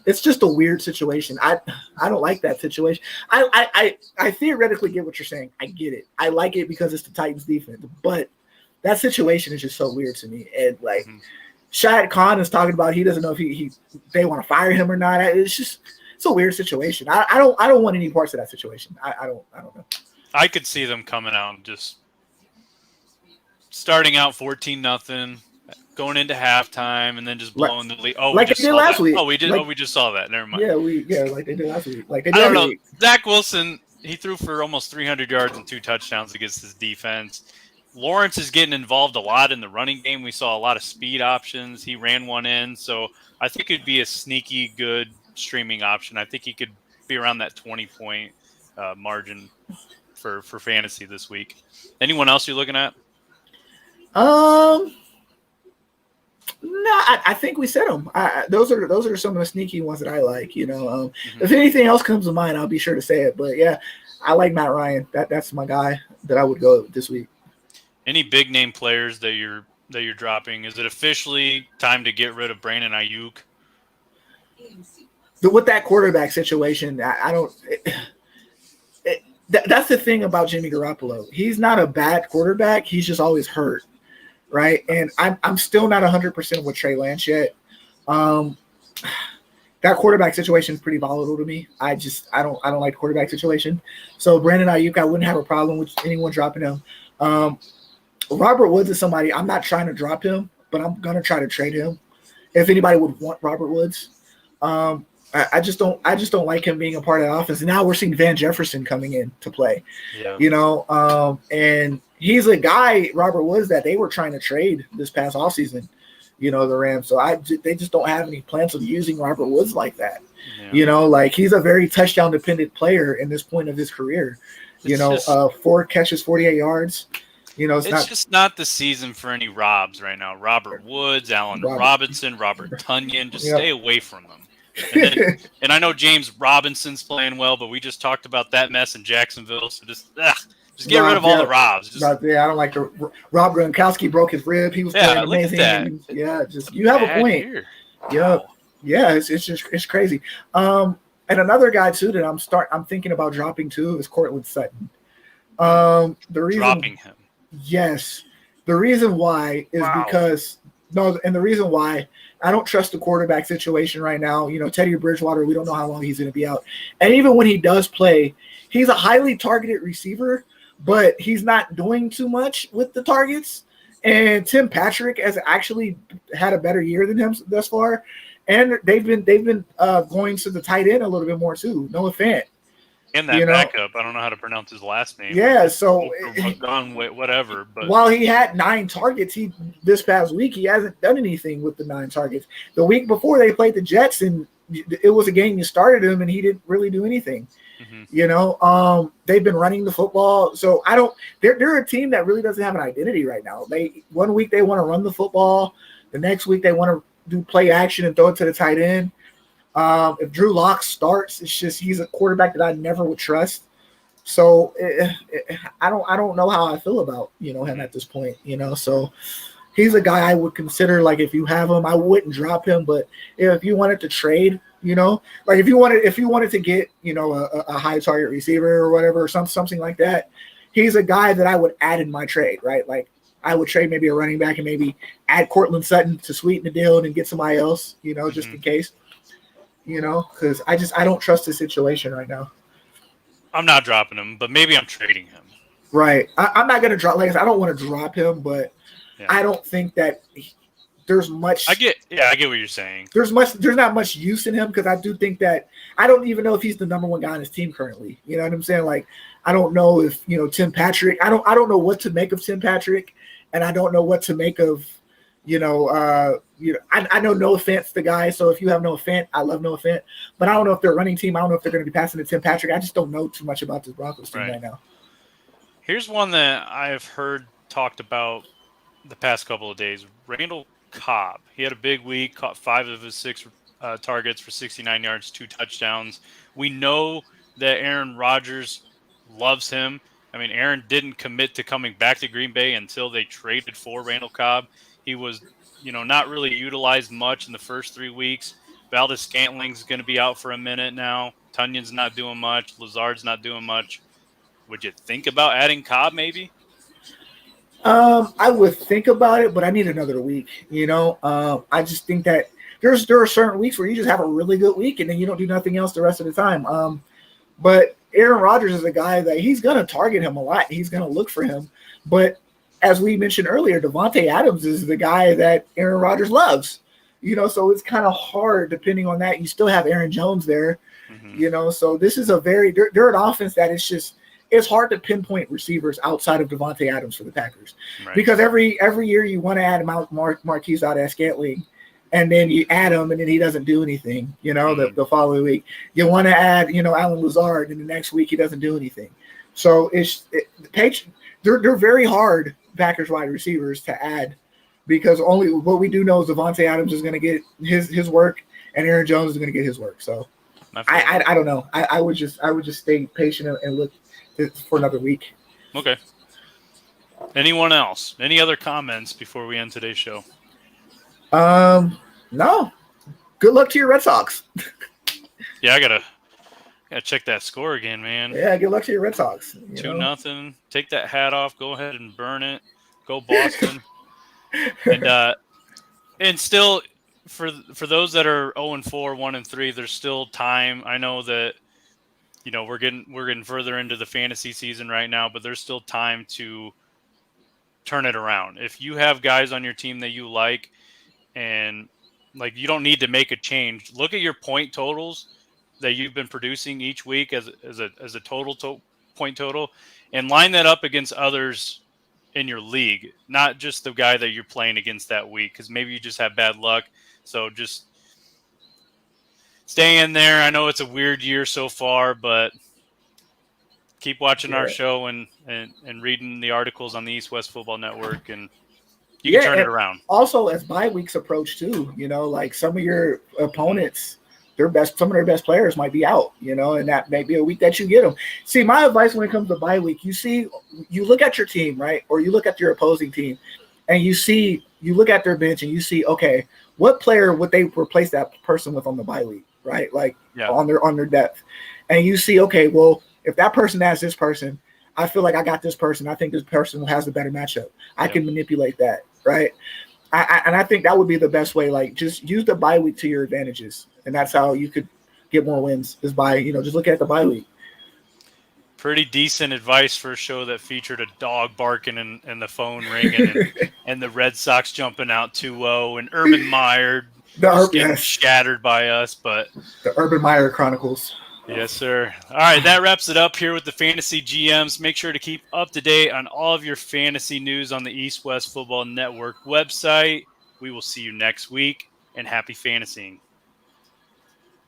[SPEAKER 2] It's just a weird situation. I don't like that situation. I theoretically get what you're saying. I get it. I like it because it's the Titans defense, but that situation is just so weird to me. And Shad Khan is talking about he doesn't know if they want to fire him or not. It's a weird situation. I don't want any parts of that situation. I don't know.
[SPEAKER 1] I could see them coming out and just starting out 14-0, going into halftime, and then just blowing the lead. Oh,
[SPEAKER 2] they did last week.
[SPEAKER 1] Oh, we did. We just saw that. Never mind.
[SPEAKER 2] Yeah, like they did last week. They did
[SPEAKER 1] I don't know.
[SPEAKER 2] Week.
[SPEAKER 1] Zach Wilson, he threw for almost 300 yards and 2 touchdowns against his defense. Lawrence is getting involved a lot in the running game. We saw a lot of speed options. He ran one in, so I think it'd be a sneaky good streaming option. I think he could be around that 20-point margin for fantasy this week. Anyone else you're looking at?
[SPEAKER 2] No, I think we said them. Those are some of the sneaky ones that I like. If anything else comes to mind, I'll be sure to say it. But yeah, I like Matt Ryan. That's my guy that I would go this week.
[SPEAKER 1] Any big name players that you're dropping? Is it officially time to get rid of Brandon Ayuk?
[SPEAKER 2] With that quarterback situation, I don't. That's the thing about Jimmy Garoppolo. He's not a bad quarterback. He's just always hurt, right? And I'm still not 100% with Trey Lance yet. That quarterback situation is pretty volatile to me. I don't like the quarterback situation. So Brandon Ayuk, I wouldn't have a problem with anyone dropping him. Robert Woods is somebody I'm not trying to drop him, but I'm gonna try to trade him. If anybody would want Robert Woods, I just don't like him being a part of the offense. And now we're seeing Van Jefferson coming in to play. Yeah. And he's a guy, Robert Woods, that they were trying to trade this past offseason. the Rams. So they just don't have any plans of using Robert Woods like that.
[SPEAKER 1] Yeah.
[SPEAKER 2] Like he's a very touchdown dependent player in this point of his career.
[SPEAKER 1] It's just
[SPEAKER 2] 4 catches, 48 yards.
[SPEAKER 1] it's just not the season for any Robs right now. Robert Woods, Allen Robinson, Robert Tunyon. Just stay away from them. And I know James Robinson's playing well, but we just talked about that mess in Jacksonville. So just get rid of all the Robs.
[SPEAKER 2] I don't like the Rob Gronkowski broke his rib. He was playing amazing. You have a point.
[SPEAKER 1] Year.
[SPEAKER 2] Yeah, wow. Yeah, it's crazy. And another guy too that I'm thinking about dropping too is Cortland Sutton. The reason
[SPEAKER 1] dropping him.
[SPEAKER 2] Yes. The reason why is because the reason why I don't trust the quarterback situation right now. Teddy Bridgewater, we don't know how long he's going to be out. And even when he does play, he's a highly targeted receiver, but he's not doing too much with the targets. And Tim Patrick has actually had a better year than him thus far. And they've been going to the tight end a little bit more too. Noah Fant.
[SPEAKER 1] And that backup, I don't know how to pronounce his last name.
[SPEAKER 2] Yeah, so
[SPEAKER 1] whatever. But
[SPEAKER 2] while he had 9 targets, this past week he hasn't done anything with the 9 targets. The week before they played the Jets, and it was a game you started him, and he didn't really do anything. Mm-hmm. They've been running the football, so they're a team that really doesn't have an identity right now. One week they want to run the football, the next week they want to do play action and throw it to the tight end. If Drew Lock starts, it's just he's a quarterback that I never would trust. So I don't know how I feel about him at this point. So he's a guy I would consider. Like if you have him, I wouldn't drop him. But if you wanted to trade, like if you wanted to get a high target receiver or whatever, or something like that, he's a guy that I would add in my trade. Right, like I would trade maybe a running back and maybe add Cortland Sutton to sweeten the deal and get somebody else. Just in case. Because I don't trust the situation right now.
[SPEAKER 1] I'm not dropping him, but maybe I'm trading him.
[SPEAKER 2] Right. I'm not going to drop. Like I said, I don't want to drop him, but I don't think that there's much.
[SPEAKER 1] I get what you're saying.
[SPEAKER 2] There's not much use in him because I do think that I don't even know if he's the number 1 guy on his team currently. You know what I'm saying? Like I don't know if Tim Patrick. I don't know what to make of Tim Patrick, and I don't know what to make of. I know Noah Fant's the guy. So if you have Noah Fant, I love Noah Fant. But I don't know if they're running team. I don't know if they're going to be passing to Tim Patrick. I just don't know too much about this Broncos team right now.
[SPEAKER 1] Here's one that I've heard talked about the past couple of days. Randall Cobb. He had a big week, caught 5 of his 6 targets for 69 yards, 2 touchdowns. We know that Aaron Rodgers loves him. I mean, Aaron didn't commit to coming back to Green Bay until they traded for Randall Cobb. He was, not really utilized much in the first 3 weeks. Valdez-Scantling's going to be out for a minute now. Tunyon's not doing much. Lazard's not doing much. Would you think about adding Cobb maybe?
[SPEAKER 2] I would think about it, but I need another week. I just think that there are certain weeks where you just have a really good week and then you don't do nothing else the rest of the time. But Aaron Rodgers is a guy that he's going to target him a lot. He's going to look for him. But as we mentioned earlier, Devontae Adams is the guy that Aaron Rodgers loves. So it's kind of hard depending on that. You still have Aaron Jones there, So this is they're an offense that it's hard to pinpoint receivers outside of Devontae Adams for the Packers, because every year you want to add Marquise Valdez-Scantling, and then you add him, and then he doesn't do anything. The following week you want to add Allen Lazard, and the next week he doesn't do anything. So they're very hard Packers wide receivers to add, because only what we do know is Devontae Adams is going to get his work and Aaron Jones is going to get his work. So I don't know. I would just stay patient and look for another week.
[SPEAKER 1] Okay. Anyone else? Any other comments before we end today's show?
[SPEAKER 2] No. Good luck to your Red Sox.
[SPEAKER 1] Yeah, I gotta check that score again, man.
[SPEAKER 2] Yeah, good luck to your Red Sox.
[SPEAKER 1] 2-0. Take that hat off. Go ahead and burn it. Go Boston. and still, for those that are 0-4, 1-3, there's still time. I know that we're getting further into the fantasy season right now, but there's still time to turn it around. If you have guys on your team that you like, and you don't need to make a change. Look at your point totals that you've been producing each week as a total point total, and line that up against others in your league, not just the guy that you're playing against that week, because maybe you just have bad luck. So just stay in there. I know it's a weird year so far, but keep watching our show and reading the articles on the East West Football Network, and you can turn it around.
[SPEAKER 2] Also, as bye weeks approach too, like some of your opponents, some of their best players might be out, and that may be a week that you get them. See, my advice when it comes to bye week, you look at your team, right? Or you look at your opposing team, and you look at their bench and you see, okay, what player would they replace that person with on the bye week, right? Like on their depth. And you see, okay, well, if that person has this person, I feel like I got this person. I think this person has the better matchup. I can manipulate that, right? And I think that would be the best way. Like, just use the bye week to your advantages, and that's how you could get more wins. Is by just look at the bye week.
[SPEAKER 1] Pretty decent advice for a show that featured a dog barking and the phone ringing and the Red Sox jumping out 2-0 and Urban Meyer getting shattered by us. But
[SPEAKER 2] the Urban Meyer Chronicles.
[SPEAKER 1] Yes, sir. All right, that wraps it up here with the Fantasy GMs. Make sure to keep up to date on all of your fantasy news on the East West Football Network website. We will see you next week, and happy fantasying.